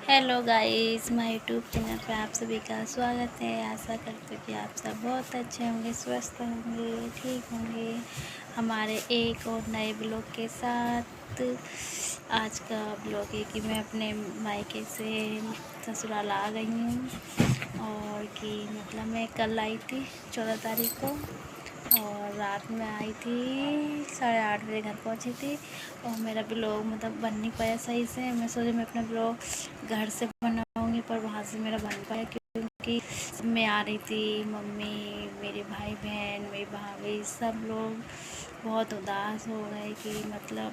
Hello guys, my YouTube channel पे आप सभी का स्वागत है। आशा करते हैं कि आप सब बहुत अच्छे होंगे, स्वस्थ होंगे, ठीक होंगे। हमारे एक और नए ब्लॉग के साथ आज का ब्लॉग है कि मैं अपने मायके से ससुराल आ गई हूँ और कि मतलब मैं कल आई थी 14 तारीख को और रात में आई थी 8:30 बजे घर पहुंची थी। और मेरा ब्लॉग मतलब बन नहीं पाया सही से। मैं सोची मैं अपना ब्लॉग घर से बनाऊंगी पर वहाँ से मेरा बन पाया क्योंकि मैं आ रही थी, मम्मी, मेरे भाई बहन, मेरी भाभी सब लोग बहुत उदास हो गए कि मतलब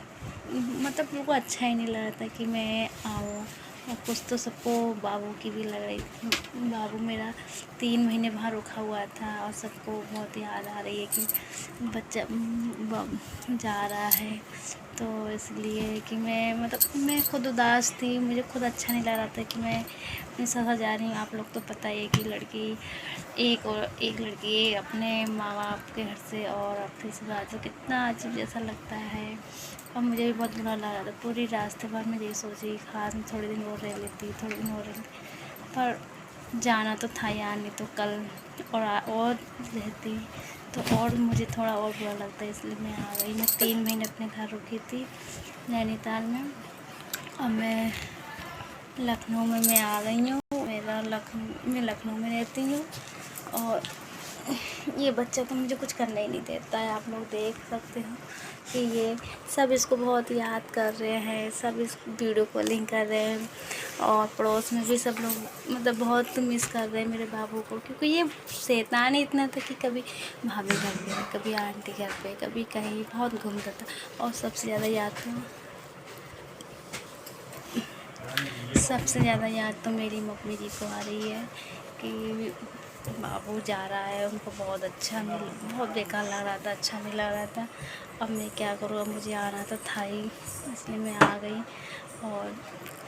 उनको अच्छा ही नहीं लग रहा था कि मैं आऊँ। और कुछ तो सबको बाबू की भी लग रही थी। बाबू मेरा 3 महीने बाहर रुका हुआ था और सबको बहुत याद आ रही है कि बच्चा जा रहा है। तो इसलिए कि मैं खुद उदास थी, मुझे खुद अच्छा नहीं लग रहा था कि मैं अपनी ससुर जा रही हूँ। आप लोग तो पता ही है कि लड़की एक लड़की अपने माँ बाप के घर से और अपने ससुराल से कितना अजीब जैसा लगता है। और मुझे भी बहुत बुरा लग रहा था। पूरी रास्ते भर मैं यही सोची खास में थोड़े दिन और रह लेती, थोड़े दिन और रह लेती, पर जाना तो था यार, नहीं तो कल और रहती तो और मुझे थोड़ा और बुरा लगता है। इसलिए मैं आ गई। मैं 3 महीने अपने घर रुकी थी नैनीताल में। अब मैं लखनऊ में मैं आ गई हूँ। मैं लखनऊ में रहती हूँ और ये बच्चा तो मुझे कुछ करने ही नहीं देता है। आप लोग देख सकते हो कि ये सब इसको बहुत याद कर रहे हैं, सब इस वीडियो कॉलिंग कर रहे हैं और पड़ोस में भी सब लोग मतलब बहुत मिस कर रहे हैं मेरे बाबू को, क्योंकि ये शैतान ही इतना था कि कभी भाभी घर पे, कभी आंटी घर पे, कभी कहीं बहुत घूमता था। और सबसे ज़्यादा याद तो मेरी मम्मी जी को आ रही है कि बाबू जा रहा है। उनको बहुत बेकार लग रहा था, अच्छा नहीं लग रहा था। अब मैं क्या करूँ, अब मुझे आना तो था ही, इसलिए मैं आ गई। और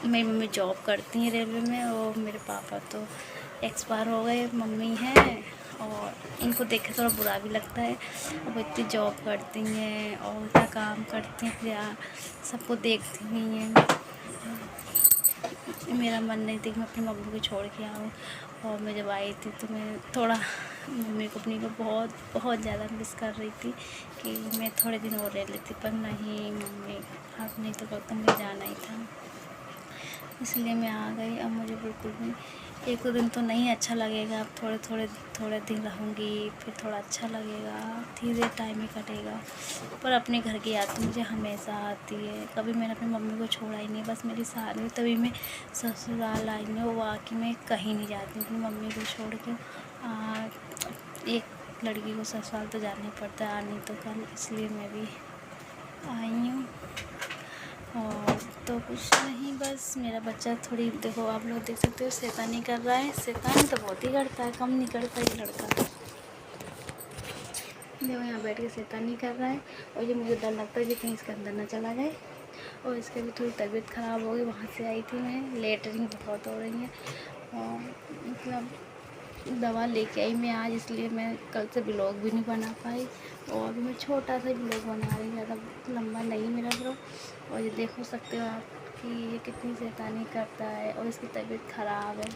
मेरी मम्मी जॉब करती हैं रेलवे में और मेरे पापा तो एक्सपायर हो गए। मम्मी हैं और इनको देख के थोड़ा बुरा भी लगता है। अब इतनी जॉब करती हैं और इतना काम करती हैं, फिर सबको देखती हुई हैं। मेरा मन नहीं था कि मैं अपनी मम्मी को छोड़ के आऊँ। और मैं जब आई थी तो मैं थोड़ा मम्मी को अपनी को बहुत बहुत ज़्यादा मिस कर रही थी कि मैं थोड़े दिन और रह लेती, पर नहीं मम्मी, आप नहीं तो कल तो मुझे जाना ही था, इसलिए मैं आ गई। अब मुझे बिल्कुल भी एक दो दिन तो नहीं अच्छा लगेगा। अब थोड़े दिन रहूँगी, फिर थोड़ा अच्छा लगेगा, धीरे टाइम ही कटेगा। पर अपने घर की याद तो मुझे हमेशा आती है। कभी मैंने अपनी मम्मी को छोड़ा ही नहीं। बस मेरी शादी हुई तभी मैं ससुराल आई हूँ, वो आके मैं कहीं नहीं जाती अपनी मम्मी को छोड़ के। एक लड़की को ससुराल तो जाना ही पड़ता है, नहीं तो कल, इसलिए मैं भी आई हूँ। और तो कुछ नहीं, बस मेरा बच्चा थोड़ी, देखो आप लोग देख सकते हो, शैतानी कर रहा है। शैतानी तो बहुत ही करता है, कम नहीं करता ये लड़का। देखो यहाँ बैठ के शैतानी कर रहा है और ये मुझे डर लगता है कि कहीं इसके अंदर ना चला जाए। और इसकी भी थोड़ी तबीयत ख़राब हो गई, वहाँ से आई थी मैं, लेटरिन बहुत हो रही है और मतलब दवा लेके आई मैं आज, इसलिए मैं कल से ब्लॉग भी नहीं बना पाई। और अभी मैं छोटा सा ब्लॉग बना रही हूँ, ज़्यादा लंबा नहीं मेरा ब्लॉग। और ये देखो सकते हो आप कि ये कितनी शैतानी करता है और इसकी तबीयत ख़राब है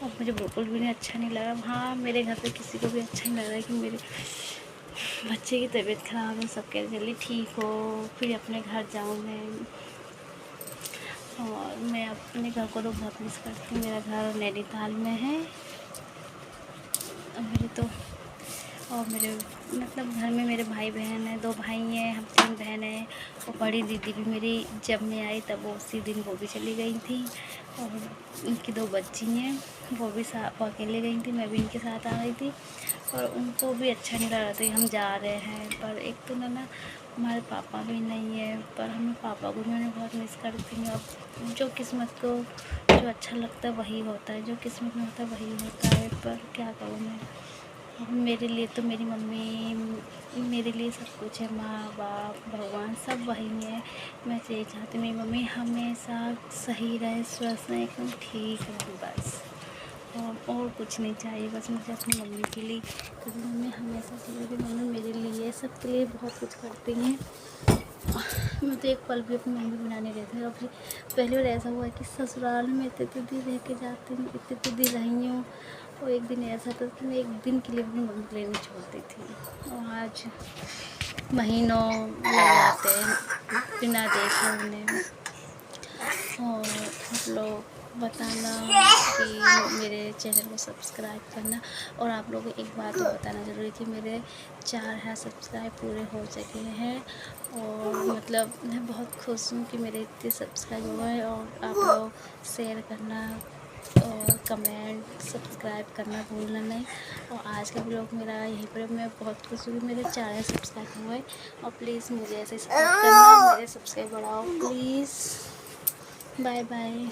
और मुझे बिल्कुल भी नहीं अच्छा नहीं लगा। हाँ, मेरे घर पे किसी को भी अच्छा नहीं लग रहा है कि मेरे बच्चे की तबीयत ख़राब है। सब कह रहे जल्दी ठीक हो फिर अपने घर जाऊँ मैं। और मैं अपने घर को तो बहुत मिस करती हूँ। मेरा घर नैनीताल में है। मेरे तो और मेरे मतलब घर में मेरे भाई बहन हैं, 2 भाई हैं, हम 3 बहन हैं। और बड़ी दीदी भी मेरी जब मैं आई तब वो उसी दिन वो भी चली गई थी। और उनकी 2 बच्ची हैं, वो अकेले गई थी, मैं भी इनके साथ आ गई थी। और उनको भी अच्छा नहीं लग रहा था कि हम जा रहे हैं। पर एक तो ना हमारे पापा भी नहीं है, पर हमें पापा को भी मैंने बहुत मिस करती हूँ। अब जो किस्मत को जो अच्छा लगता है वही होता है, जो किस्मत में होता है वही होता है। पर क्या करूँ मैं, मेरे लिए तो मेरी मम्मी मेरे लिए सब कुछ है। माँ बाप भगवान सब वही है। मैं तो यही चाहती हूँ मेरी मम्मी हमेशा सही रहे, स्वस्थ रहे, एकदम ठीक रहे बस। और कुछ नहीं चाहिए बस मुझे अपनी मम्मी के लिए, क्योंकि मम्मी हमेशा से मेरी मम्मी मेरे लिए सबके लिए बहुत कुछ करती हैं। मैं तो एक पल भी अपनी मम्मी को बनाने रहती हूँ। और फिर पहली बार ऐसा हुआ कि ससुराल में इतने दिन रह के जाती हूँ, इतने दिन रही हूँ। और एक दिन ऐसा था कि मैं एक दिन के लिए अपनी मम्मी को लेने छोड़ती थी, और आज महीनों लग जाते हैं बिना देखे उन्हें। और आप लोग बताना कि मेरे चैनल को सब्सक्राइब करना। और आप लोगों को एक बात तो बताना ज़रूरी थी, मेरे 4000 सब्सक्राइब पूरे हो चुके हैं। और मतलब मैं बहुत खुश हूँ कि मेरे इतने सब्सक्राइब हुए हैं। और आप लोग शेयर करना और कमेंट सब्सक्राइब करना भूलना नहीं। और आज का ब्लॉग मेरा यहीं पर, मैं बहुत खुश हूँ कि मेरे 4000 सब्सक्राइब हुए। और प्लीज़ मुझे ऐसे सपोर्ट करना, मेरे सब्सक्राइब बढ़ाओ प्लीज़। Bye bye.